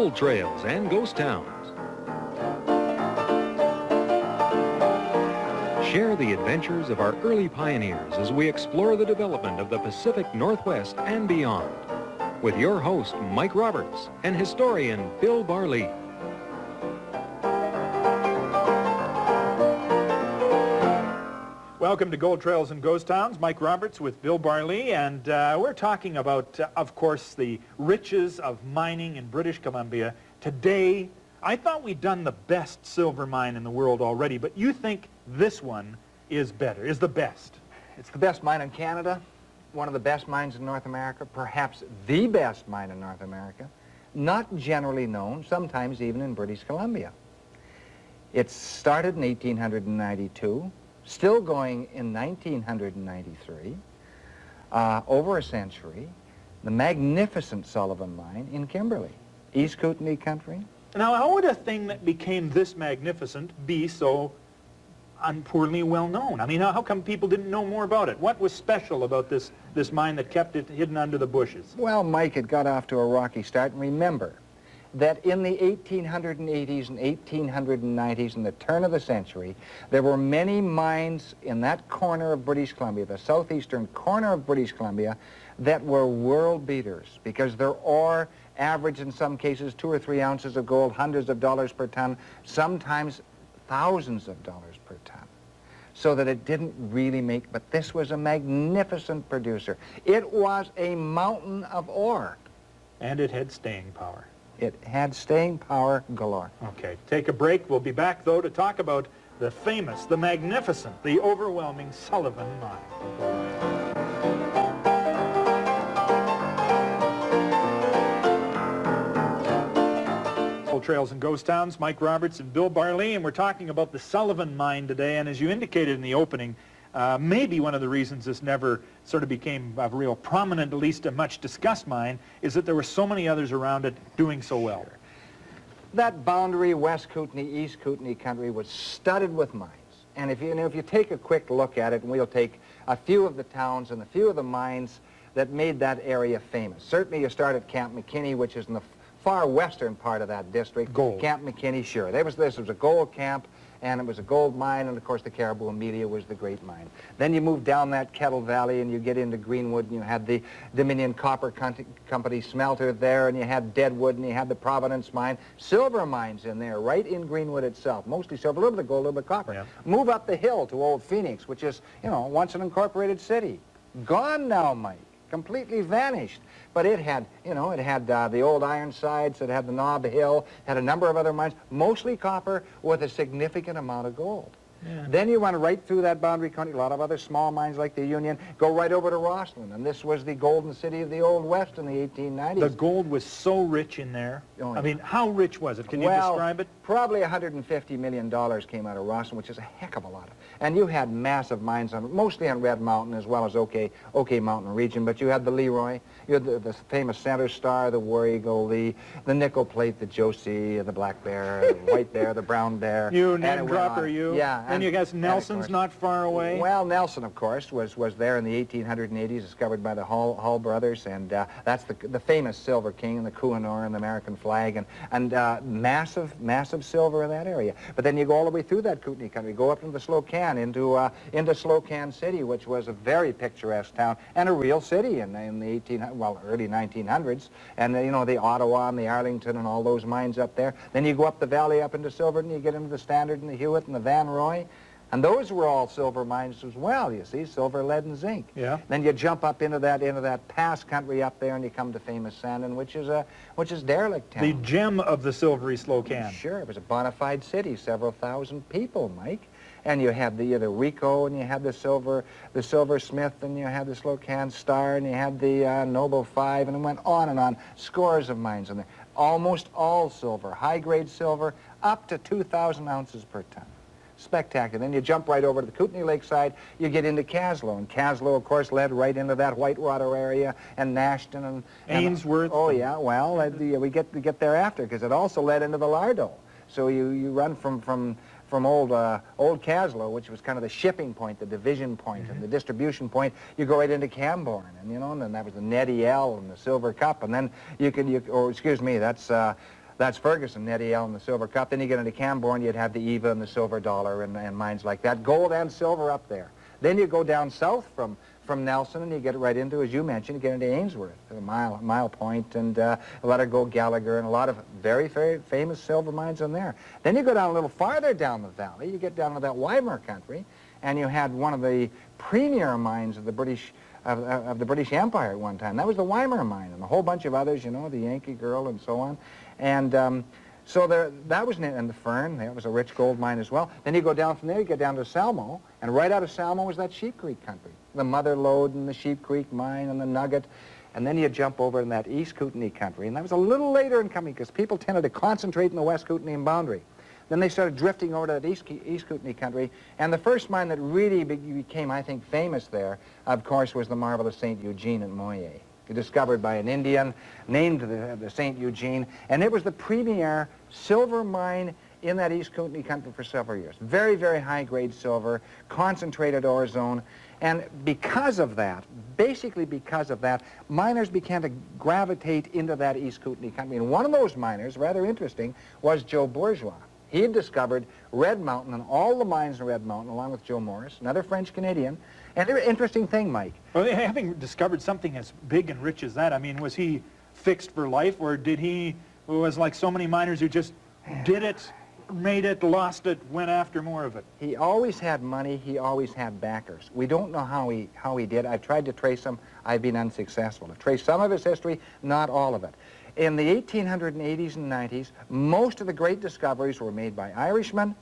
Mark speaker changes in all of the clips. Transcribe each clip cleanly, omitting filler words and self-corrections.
Speaker 1: Gold Trails and Ghost Towns. Share the adventures of our early pioneers as we explore the development of the Pacific Northwest and beyond. With your host, Mike Roberts, and historian Bill Barley.
Speaker 2: Welcome to Gold Trails and Ghost Towns. Mike Roberts with Bill Barley, and we're talking about, of course, the riches of mining in British Columbia. Today, I thought we'd done the best silver mine in the world already, but you think this one is better, is the best?
Speaker 3: It's the best mine in Canada, one of the best mines in North America, perhaps the best mine in North America, not generally known, sometimes even in British Columbia. It started in 1892. Still going in 1993, over a century, the magnificent Sullivan Mine in Kimberley, East Kootenay country.
Speaker 2: Now, how would a thing that became this magnificent be so poorly well known? I mean, how come people didn't know more about it? What was special about this mine that kept it hidden under the bushes?
Speaker 3: Well, Mike, it got off to a rocky start, and remember that in the 1880s and 1890s, in the turn of the century, there were many mines in that corner of British Columbia, the southeastern corner of British Columbia, that were world beaters because their ore averaged in some cases 2 or 3 ounces of gold, hundreds of dollars per ton, sometimes thousands of dollars per ton. So that it didn't really make, but this was a magnificent producer. It was a mountain of ore.
Speaker 2: And it had staying power.
Speaker 3: It had staying power galore.
Speaker 2: Okay, take a break. We'll be back, though, to talk about the famous, the magnificent, the overwhelming Sullivan Mine. Gold Trails and Ghost Towns, Mike Roberts and Bill Barley, and we're talking about the Sullivan Mine today, and as you indicated in the opening, maybe one of the reasons this never sort of became a real prominent, at least a much discussed mine, is that there were so many others around it doing so well.
Speaker 3: Sure. That boundary, West Kootenay, East Kootenay country, was studded with mines. And if you take a quick look at it, and we'll take a few of the towns and a few of the mines that made that area famous. Certainly you start at Camp McKinney, which is in the far western part of that district.
Speaker 2: Gold. Camp
Speaker 3: McKinney, sure. This was a gold camp, and it was a gold mine, and of course the Caribou Amelia was the great mine. Then you move down that Kettle Valley and you get into Greenwood, and you had the Dominion Copper Company smelter there, and you had Deadwood, and you had the Providence mine. Silver mines in there, right in Greenwood itself. Mostly silver, a little bit of gold, a little bit of copper.
Speaker 2: Yeah.
Speaker 3: Move up the hill to Old Phoenix, which is, once an incorporated city. Gone now, Mike. Completely vanished. But it had, the old Ironsides, it had the Knob Hill, had a number of other mines, mostly copper with a significant amount of gold. Yeah. Then you went right through that boundary country, a lot of other small mines like the Union, go right over to Rossland, and this was the golden city of the Old West in the 1890s.
Speaker 2: The gold was so rich in there. Oh, yeah. I mean, how rich was it? Can you describe it?
Speaker 3: Probably $150 million came out of Rossland, which is a heck of a lot. And you had massive mines, mostly on Red Mountain as well as OK Mountain region, but you had the Leroy, you had the famous Center Star, the War Eagle, the Nickel Plate, the Josie, the Black Bear, the White Bear, the Brown Bear.
Speaker 2: You name dropper, you.
Speaker 3: Yeah.
Speaker 2: And you guess Nelson's not far away?
Speaker 3: Well, Nelson, of course, was there in the 1880s, discovered by the Hall brothers, and that's the famous Silver King and the Kohinoor and the American flag, and massive silver in that area. But then you go all the way through that Kootenay country, go up into the Slocan, into Slocan City, which was a very picturesque town and a real city in the early 1900s, and the Ottawa and the Arlington and all those mines up there. Then you go up the valley up into Silverton, you get into the Standard and the Hewitt and the Van Roy. And those were all silver mines as well, you see, silver, lead, and zinc.
Speaker 2: Yeah.
Speaker 3: Then you jump up into that pass country up there, and you come to famous Sandon, which is derelict town.
Speaker 2: The gem of the silvery Slocan.
Speaker 3: Sure, it was a bona fide city, several thousand people, Mike. And you had the Rico, and you had the Silversmith, and you had the Slocan Star, and you had the Noble Five, and it went on and on. Scores of mines in there. Almost all silver, high-grade silver, up to 2,000 ounces per ton. Spectacular. Then you jump right over to the Kootenay Lakeside, you get into Caslow, and Caslow, of course, led right into that Whitewater area, and Nashton, and
Speaker 2: Ainsworth.
Speaker 3: Oh, yeah, well, we get there after, because it also led into the Lardo. So you run from old Caslow, which was kind of the shipping point, the division point, and the distribution point. You go right into Camborne, and and then that was the Nettie L and the Silver Cup, and then that's That's Ferguson, Nettie L and the Silver Cup. Then you get into Camborne, you'd have the Eva and the Silver Dollar and mines like that. Gold and silver up there. Then you go down south from Nelson and you get right into, as you mentioned, you get into Ainsworth, Mile Point, and a lot of Gold Gallagher and a lot of very, very famous silver mines in there. Then you go down a little farther down the valley, you get down to that Weimar country, and you had one of the premier mines of the British Empire at one time. That was the Weimar mine, and a whole bunch of others, you know, the Yankee Girl and so on. And so that was in the Fern. That was a rich gold mine as well. Then you go down from there, you get down to Salmo, and right out of Salmo was that Sheep Creek country. The Mother Lode and the Sheep Creek mine and the Nugget. And then you jump over in that East Kootenai country. And that was a little later in coming because people tended to concentrate in the West Kootenai boundary. Then they started drifting over to that East Kootenai country. And the first mine that really became, I think, famous there, of course, was the marvelous St. Eugene at Moyer. Discovered by an Indian, named the St. Eugene, and it was the premier silver mine in that East Kootenai country for several years. Very, very high-grade silver, concentrated ore zone, and because of that, basically because of that, miners began to gravitate into that East Kootenai country. And one of those miners, rather interesting, was Joe Bourgeois. He had discovered Red Mountain and all the mines in Red Mountain, along with Joe Morris, another French-Canadian. And an interesting thing, Mike.
Speaker 2: Well, having discovered something as big and rich as that, I mean, was he fixed for life, or did he, was like so many miners who just did it, made it, lost it, went after more of it?
Speaker 3: He always had money. He always had backers. We don't know how he did. I've tried to trace him. I've been unsuccessful. To trace some of his history, not all of it. In the 1880s and 90s, most of the great discoveries were made by Irishmen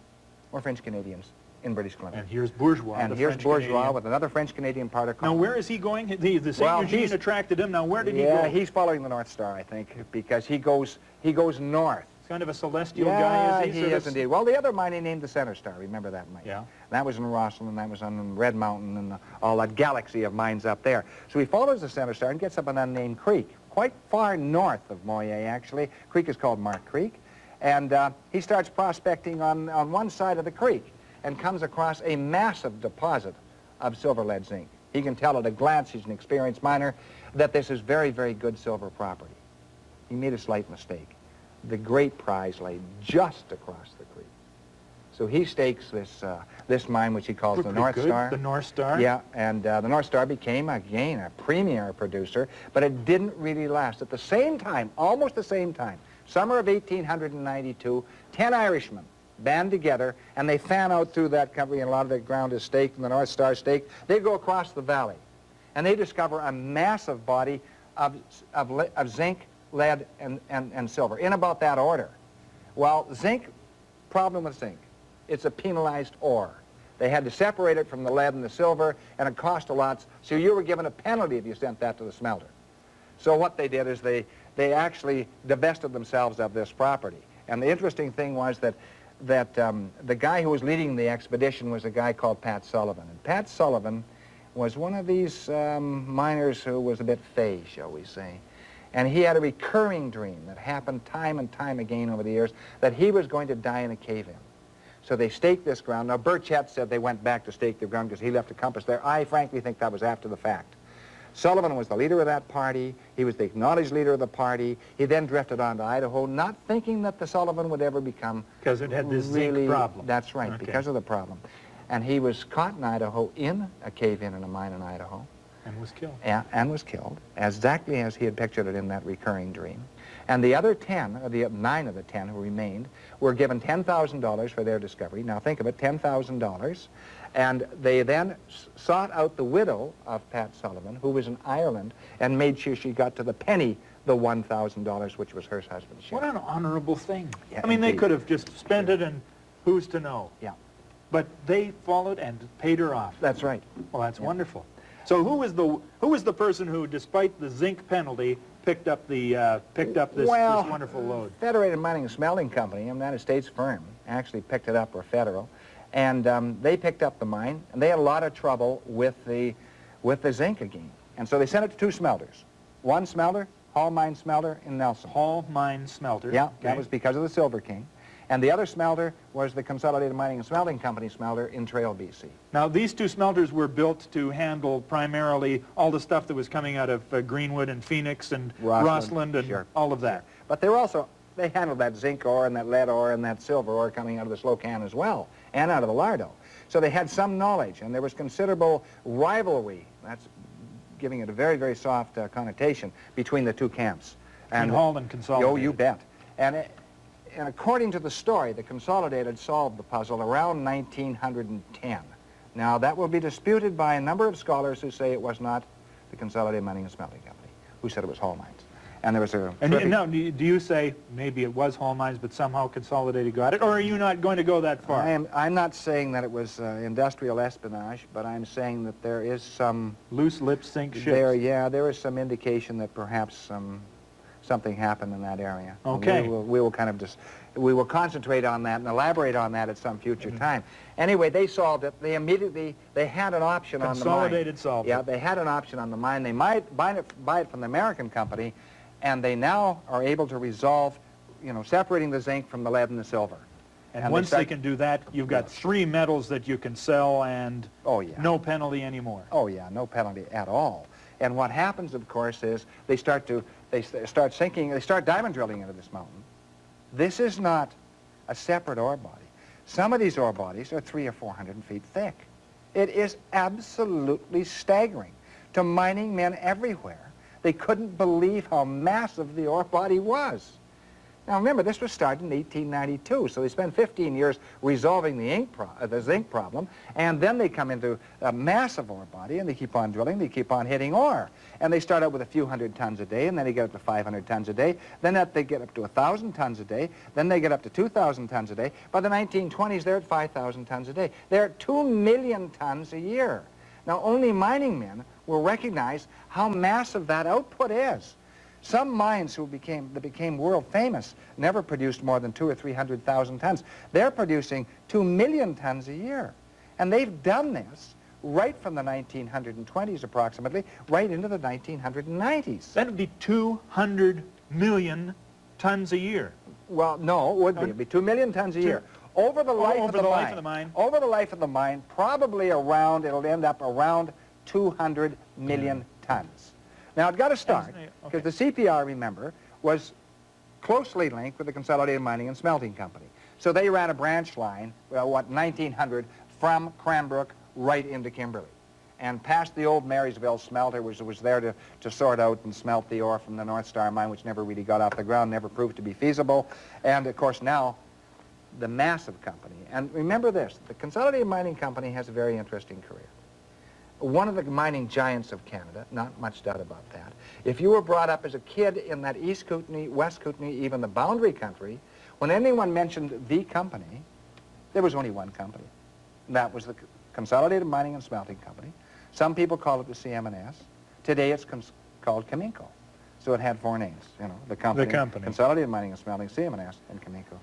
Speaker 3: or French-Canadians in British Columbia.
Speaker 2: And here's Bourgeois,
Speaker 3: and
Speaker 2: the
Speaker 3: here's Bourgeois
Speaker 2: French-Canadian.
Speaker 3: With another French-Canadian part of
Speaker 2: Now,
Speaker 3: Columbia.
Speaker 2: where is he going? The St. Eugene attracted him. Now, where did he go?
Speaker 3: Yeah, he's following the North Star, I think, because he goes north.
Speaker 2: He's kind of a celestial guy, is he?
Speaker 3: He is indeed. Well, the other mine he named the Center Star. Remember that, Mike?
Speaker 2: Yeah.
Speaker 3: That was in Rosslyn, that was on Red Mountain, and all that galaxy of mines up there. So he follows the Center Star and gets up an unnamed creek, quite far north of Moyer, actually. Creek is called Mark Creek. And he starts prospecting on one side of the creek and comes across a massive deposit of silver, lead, zinc. He can tell at a glance, he's an experienced miner, that this is very, very good silver property. He made a slight mistake. The great prize lay just across the creek. So he stakes this mine, which he calls the North Star.
Speaker 2: The North Star?
Speaker 3: Yeah, and the North Star became, again, a premier producer, but it didn't really last. At the same time, almost the same time, summer of 1892, 10 Irishmen band together, and they fan out through that country, and a lot of the ground is staked, and the North Star staked. They go across the valley, and they discover a massive body of zinc, lead, and silver, in about that order. Well, zinc, problem with zinc, it's a penalized ore. They had to separate it from the lead and the silver, and it cost a lot, so you were given a penalty if you sent that to the smelter. So what they did is they actually divested themselves of this property. And the interesting thing was that the guy who was leading the expedition was a guy called Pat Sullivan. And Pat Sullivan was one of these miners who was a bit fey, shall we say. And he had a recurring dream that happened time and time again over the years that he was going to die in a cave-in. So they staked this ground. Now, Burchett said they went back to stake the ground because he left a compass there. I frankly think that was after the fact. Sullivan was the leader of that party. He was the acknowledged leader of the party. He then drifted on to Idaho, not thinking that the Sullivan would ever become...
Speaker 2: Because it had this zinc problem.
Speaker 3: That's right,
Speaker 2: Okay.
Speaker 3: because of the problem. And he was caught in Idaho in a cave-in in a mine in Idaho.
Speaker 2: And was killed.
Speaker 3: And was killed, exactly as he had pictured it in that recurring dream. And the other 10, or the 9 of the 10 who remained, were given $10,000 for their discovery. Now think of it, $10,000. And they then sought out the widow of Pat Sullivan, who was in Ireland, and made sure she got to the penny the $1,000, which was her husband's share.
Speaker 2: What an honorable thing.
Speaker 3: Yeah,
Speaker 2: I mean, they
Speaker 3: indeed.
Speaker 2: could have just spent it and who's to know.
Speaker 3: Yeah.
Speaker 2: But they followed and paid her off.
Speaker 3: That's right.
Speaker 2: Well, that's wonderful. So who was the person who, despite the zinc penalty, picked up this wonderful load?
Speaker 3: Federated Mining and Smelting Company, a United States firm, actually picked it up, or federal, and they picked up the mine, and they had a lot of trouble with the zinc again. And so they sent it to 2 smelters. One smelter, Hall Mine Smelter in Nelson.
Speaker 2: Hall Mine Smelter.
Speaker 3: Yeah,
Speaker 2: Okay.
Speaker 3: that was because of the Silver King. And the other smelter was the Consolidated Mining and Smelting Company smelter in Trail, BC.
Speaker 2: Now, these 2 smelters were built to handle primarily all the stuff that was coming out of Greenwood and Phoenix and Rossland and
Speaker 3: sure.
Speaker 2: all of that.
Speaker 3: But they were also they handled that zinc ore and that lead ore and that silver ore coming out of the Slocan as well, and out of the Lardo. So they had some knowledge, and there was considerable rivalry. That's giving it a very, very soft connotation between the two camps.
Speaker 2: And Hall and Consolidated.
Speaker 3: Oh, you bet. And according to the story, the Consolidated solved the puzzle around 1910. Now, that will be disputed by a number of scholars who say it was not the Consolidated Mining and Smelting Company, who said it was Hall Mines. And there was a...
Speaker 2: And now, do you say maybe it was Hall Mines, but somehow Consolidated got it, or are you not going to go that far?
Speaker 3: I'm not saying that it was industrial espionage, but I'm saying that there is some...
Speaker 2: Loose lips sink ships.
Speaker 3: There is some indication that perhaps something happened in that area.
Speaker 2: Okay.
Speaker 3: We will kind of just... We will concentrate on that and elaborate on that at some future time. Anyway, they solved it. They immediately... They had an option on the mine.
Speaker 2: Consolidated solved it.
Speaker 3: Yeah, they had an option on the mine. They might buy it from the American company, and they now are able to resolve, you know, separating the zinc from the lead and the silver.
Speaker 2: And once they can do that, you've got 3 metals that you can sell and no penalty anymore.
Speaker 3: Oh, yeah, no penalty at all. And what happens, of course, is they start diamond drilling into this mountain. This is not a separate ore body. Some of these ore bodies are 300 or 400 feet thick. It is absolutely staggering to mining men everywhere. They couldn't believe how massive the ore body was. Now remember, this was started in 1892, so they spent 15 years resolving the zinc problem, and then they come into a massive ore body, and they keep on drilling, they keep on hitting ore. And they start out with a few hundred tons a day, and then they get up to 500 tons a day, then they get up to 1,000 tons a day, then they get up to 2,000 tons a day. By the 1920s, they're at 5,000 tons a day. They're at 2 million tons a year. Now, only mining men will recognize how massive that output is. Some mines that became world famous never produced more than 200,000 or 300,000 tons. They're producing 2 million tons a year. And they've done this right from the 1920s approximately, right into the 1990s.
Speaker 2: That would be 200 million tons a year.
Speaker 3: Well, no, it would be. It would be 2 million tons a year. Over the life of the mine. Over the life of the mine, probably around, it'll end up around 200 million tons. Now, it got to start, because the CPR, remember, was closely linked with the Consolidated Mining and Smelting Company. So they ran a branch line, 1900, from Cranbrook right into Kimberley, and past the old Marysville smelter, which was there to sort out and smelt the ore from the North Star mine, which never really got off the ground, never proved to be feasible. And, of course, now, the massive company. And remember this, the Consolidated Mining Company has a very interesting career. One of the mining giants of Canada, not much doubt about that. If you were brought up as a kid in that East Kootenay, West Kootenay, even the boundary country, when anyone mentioned the company, there was only one company. That was the Consolidated Mining and Smelting Company. Some people call it the CM&S. Today it's called Cominco. So it had 4 names, you know, the company. Consolidated Mining and Smelting, CM&S, and Cominco.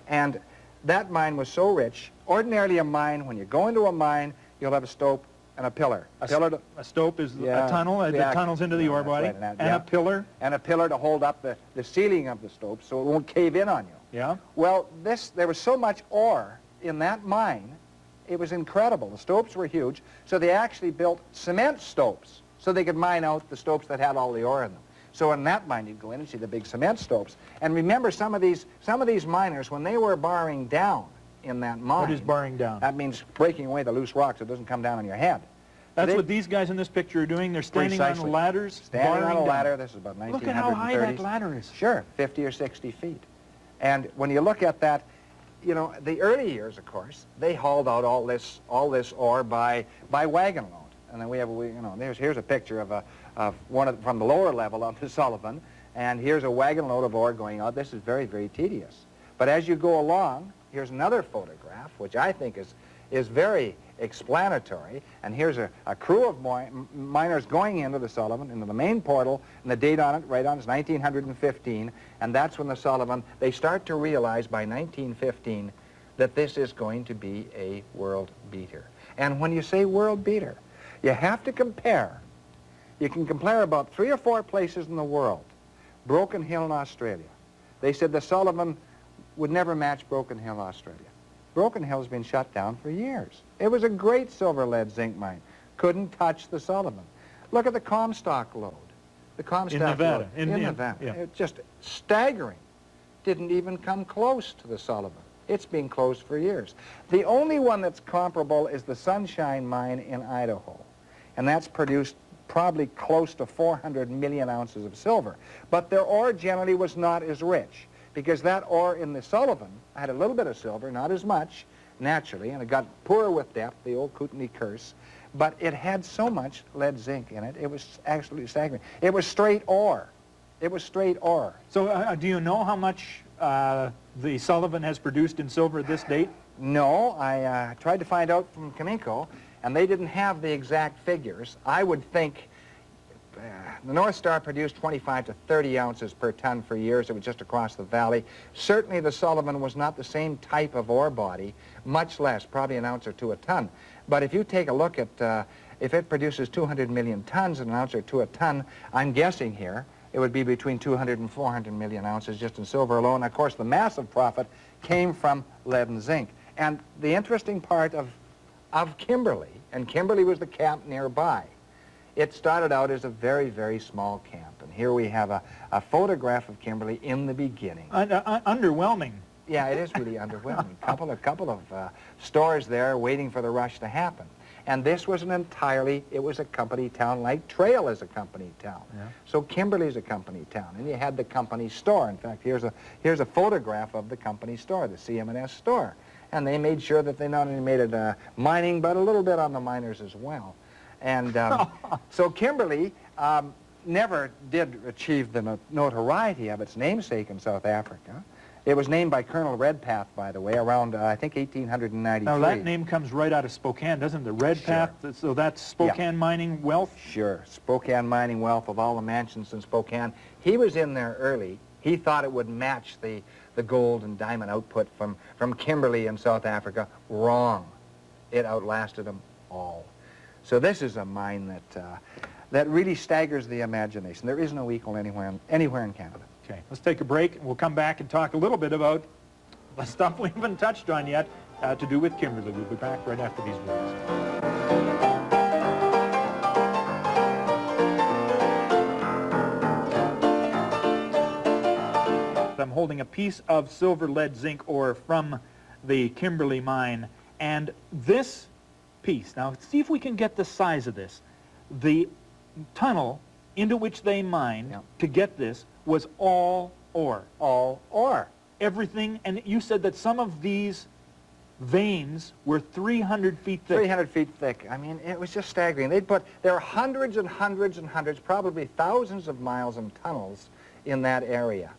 Speaker 3: And that mine was so rich. Ordinarily a mine, when you go into a mine, you'll have a stope and a pillar.
Speaker 2: A stope is a tunnel that tunnels into the ore body, right, and a pillar.
Speaker 3: And a pillar to hold up the ceiling of the stope so it won't cave in on you.
Speaker 2: Yeah.
Speaker 3: Well, there was so much ore in that mine, it was incredible. The stopes were huge, so they actually built cement stopes so they could mine out the stopes that had all the ore in them. So in that mine, you'd go in and see the big cement stopes. And remember, some of these miners, when they were barring down in that mine...
Speaker 2: What is barring down?
Speaker 3: That means breaking away the loose rock so it doesn't come down on your head.
Speaker 2: That's what these guys in this picture are doing. They're standing on ladders,
Speaker 3: standing on a ladder.
Speaker 2: Down.
Speaker 3: This is about 1930s.
Speaker 2: Look at how high that ladder is.
Speaker 3: Sure, 50 or 60 feet. And when you look at that, you know, the early years, of course, they hauled out all this ore by wagon load. And then we have, you know, here's a picture of from the lower level of the Sullivan, and here's a wagon load of ore going out. This is very, very tedious. But as you go along, here's another photograph, which I think is very explanatory. And here's a crew of miners going into the Sullivan, into the main portal, and the date on it, right on, is 1915. And that's when the Sullivan, they start to realize by 1915 that this is going to be a world beater. And when you say world beater, you have to compare. You can compare about 3 or 4 places in the world. Broken Hill in Australia. They said the Sullivan would never match Broken Hill, Australia. Broken Hill's been shut down for years. It was a great silver lead zinc mine. Couldn't touch the Sullivan. Look at the Comstock lode. The Comstock
Speaker 2: in Nevada.
Speaker 3: Lode. In Nevada.
Speaker 2: Yeah.
Speaker 3: It's just staggering. didn't even come close to the Sullivan. It's been closed for years. The only one that's comparable is the Sunshine Mine in Idaho, and that's produced probably close to 400 million ounces of silver. But their ore generally was not as rich, because that ore in the Sullivan had a little bit of silver, not as much, naturally, and it got poorer with depth, the old Kootenai curse, but it had so much lead zinc in it, it was absolutely staggering. It was straight ore. It was straight ore.
Speaker 2: So do you know how much the Sullivan has produced in silver at this date?
Speaker 3: No, I tried to find out from Cominco, and they didn't have the exact figures. I would think the North Star produced 25 to 30 ounces per ton for years. It was just across the valley. Certainly the Sullivan was not the same type of ore body, much less, probably an ounce or two a ton. But if you take a look at, if it produces 200 million tons, an ounce or two a ton, I'm guessing here, it would be between 200 and 400 million ounces just in silver alone. Of course, the massive profit came from lead and zinc. And the interesting part of Kimberley, and Kimberley was the camp nearby, it started out as a very, very small camp. And here we have a photograph of Kimberley in the beginning.
Speaker 2: Underwhelming.
Speaker 3: Yeah, it is really underwhelming. A couple of stores there waiting for the rush to happen. And this was it was a company town, like Trail is a company town.
Speaker 2: Yeah.
Speaker 3: So Kimberley's a company town. And you had the company store. In fact, here's a photograph of the company store, the CM&S store. And they made sure that they not only made it mining, but a little bit on the miners as well. And so Kimberley never did achieve the notoriety of its namesake in South Africa. It was named by Colonel Redpath, by the way, around, I think, 1893.
Speaker 2: Now, that name comes right out of Spokane, doesn't it? The Redpath,
Speaker 3: Sure.
Speaker 2: So that's Spokane mining wealth?
Speaker 3: Sure. Spokane mining wealth of all the mansions in Spokane. He was in there early. He thought it would match the gold and diamond output from Kimberley in South Africa. Wrong. It outlasted them all. So this is a mine that really staggers the imagination. There is no equal anywhere in Canada.
Speaker 2: Okay, let's take a break, and we'll come back and talk a little bit about the stuff we haven't touched on yet to do with Kimberley. We'll be back right after these words. I'm holding a piece of silver lead zinc ore from the Kimberley mine, and this piece, now see if we can get the size of this. The tunnel into which they mined to get this was all ore.
Speaker 3: All ore.
Speaker 2: Everything, and you said that some of these veins were 300 feet thick.
Speaker 3: 300 feet thick. I mean, it was just staggering. There are hundreds and hundreds and hundreds, probably thousands of miles and tunnels in that area.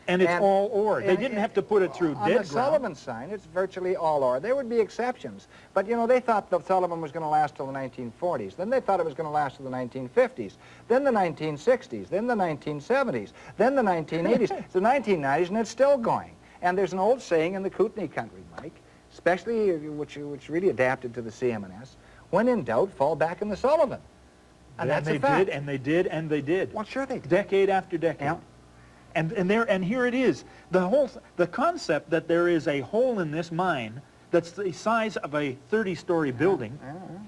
Speaker 2: And it's all ore. They didn't have to put it through
Speaker 3: on
Speaker 2: dead
Speaker 3: the Sullivan sign, it's virtually all ore. There would be exceptions. But, you know, they thought the Sullivan was going to last till the 1940s. Then they thought it was going to last till the 1950s. Then the 1960s. Then the 1970s. Then the 1980s. It's the 1990s, and it's still going. And there's an old saying in the Kootenai country, Mike, especially which really adapted to the CM&S, when in doubt, fall back in the Sullivan. And that's a fact.
Speaker 2: And they did, and they did.
Speaker 3: Well, sure they did.
Speaker 2: Decade after decade.
Speaker 3: Yeah.
Speaker 2: And here it is. The concept that there is a hole in this mine that's the size of a 30-story building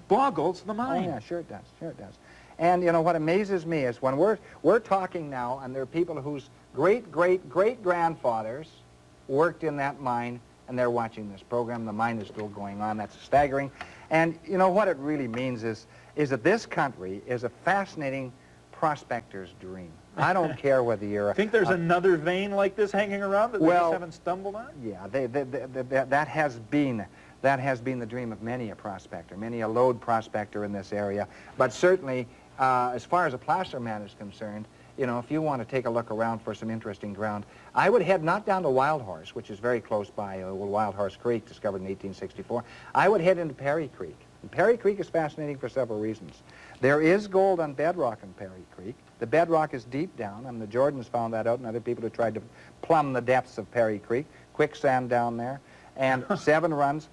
Speaker 2: boggles the mind.
Speaker 3: Oh, yeah, sure it does. Sure it does. And, you know, what amazes me is when we're talking now, and there are people whose great-great-great-grandfathers worked in that mine, and they're watching this program. The mine is still going on. That's staggering. And, you know, what it really means is that this country is a fascinating prospector's dream. I don't care whether you're...
Speaker 2: Think there's another vein like this hanging around that they just haven't stumbled on?
Speaker 3: Yeah, that has been the dream of many a prospector, many a lode prospector in this area. But certainly, as far as a placer man is concerned, you know, if you want to take a look around for some interesting ground, I would head not down to Wild Horse, which is very close by, Wild Horse Creek, discovered in 1864. I would head into Perry Creek. And Perry Creek is fascinating for several reasons. There is gold on bedrock in Perry Creek. The bedrock is deep down, and the Jordans found that out, and other people who tried to plumb the depths of Perry Creek. Quicksand down there, and seven runs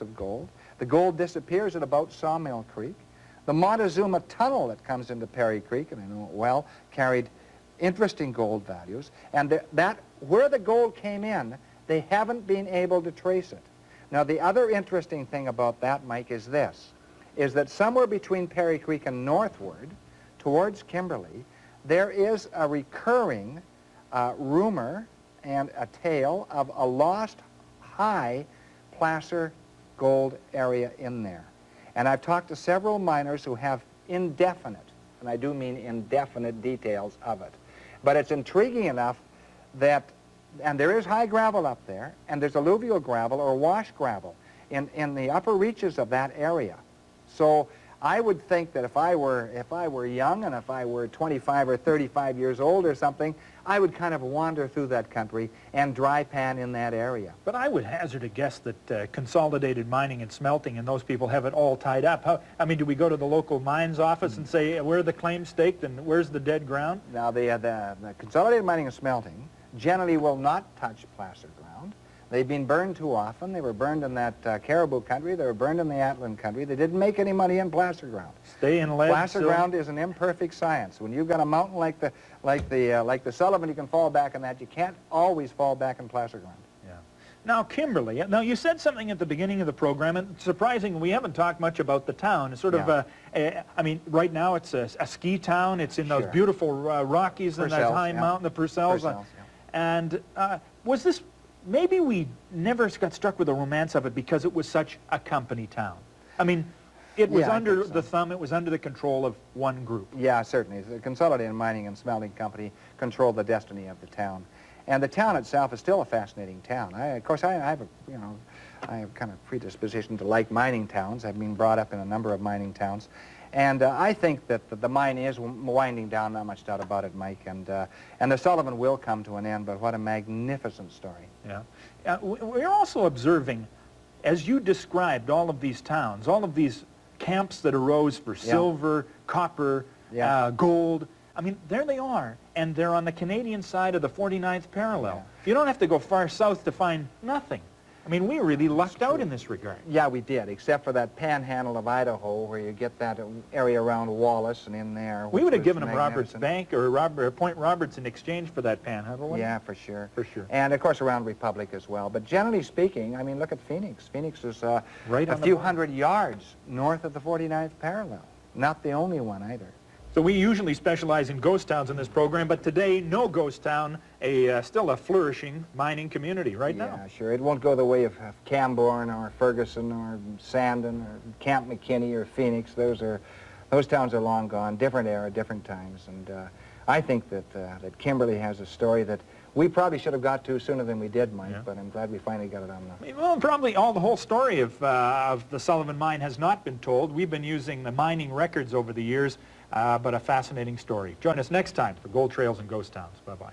Speaker 3: of gold. The gold disappears at about Sawmill Creek. The Montezuma Tunnel that comes into Perry Creek, and I know it well, carried interesting gold values. And where the gold came in, they haven't been able to trace it. Now, the other interesting thing about that, Mike, is this, is that somewhere between Perry Creek and northward, towards Kimberley, there is a recurring rumor and a tail of a lost high placer gold area in there. And I've talked to several miners who have indefinite, and I do mean indefinite, details of it. But it's intriguing enough that, and there is high gravel up there, and there's alluvial gravel or wash gravel in the upper reaches of that area. So I would think that if I were young and if I were 25 or 35 years old or something, I would kind of wander through that country and dry pan in that area.
Speaker 2: But I would hazard a guess that Consolidated Mining and Smelting and those people have it all tied up. I mean, do we go to the local mines office and say, where are the claims staked and where's the dead ground?
Speaker 3: Now, the Consolidated Mining and Smelting generally will not touch placer ground. They've been burned too often. They were burned in that Caribou country. They were burned in the Atlan country. They didn't make any money in placer ground.
Speaker 2: Stay in lead.
Speaker 3: Placer ground is an imperfect science. When you've got a mountain like the Sullivan, you can fall back on that. You can't always fall back in placer ground.
Speaker 2: Yeah. Now, Kimberley. Now, you said something at the beginning of the program, and surprising, we haven't talked much about the town. It's sort of, I mean, right now it's a ski town. It's in those beautiful Rockies and that high mountain, the Purcells. And was this? Maybe we never got struck with the romance of it because it was such a company town. I mean, it was under the thumb, it was under the control of one group.
Speaker 3: Yeah, certainly. The Consolidated Mining and Smelting Company controlled the destiny of the town. And the town itself is still a fascinating town. Of course, I have kind of predisposition to like mining towns. I've been brought up in a number of mining towns. And I think that the mine is winding down, not much doubt about it, Mike. And the Sullivan will come to an end, but what a magnificent story.
Speaker 2: Yeah. We're also observing, as you described all of these towns, all of these camps that arose for silver, copper, gold. I mean, there they are, and they're on the Canadian side of the 49th parallel. You don't have to go far south to find nothing. I mean, we really lucked out in this regard.
Speaker 3: Yeah, we did, except for that panhandle of Idaho where you get that area around Wallace and in there.
Speaker 2: We would have given them Roberts Bank or Point Roberts in exchange for that panhandle, wouldn't we?
Speaker 3: Yeah, for sure.
Speaker 2: For sure.
Speaker 3: And, of course, around Republic as well. But generally speaking, I mean, look at Phoenix. Phoenix is a few hundred yards north of the 49th parallel. Not the only one either.
Speaker 2: So we usually specialize in ghost towns in this program, but today, no ghost town, still a flourishing mining community right now.
Speaker 3: Yeah, sure. It won't go the way of Camborne or Ferguson or Sandon or Camp McKinney or Phoenix. Those towns are long gone, different era, different times. And I think that Kimberley has a story that we probably should have got to sooner than we did, Mike, but I'm glad we finally got it on the...
Speaker 2: Well, probably the whole story of the Sullivan Mine has not been told. We've been using the mining records over the years, but a fascinating story. Join us next time for Gold Trails and Ghost Towns. Bye-bye.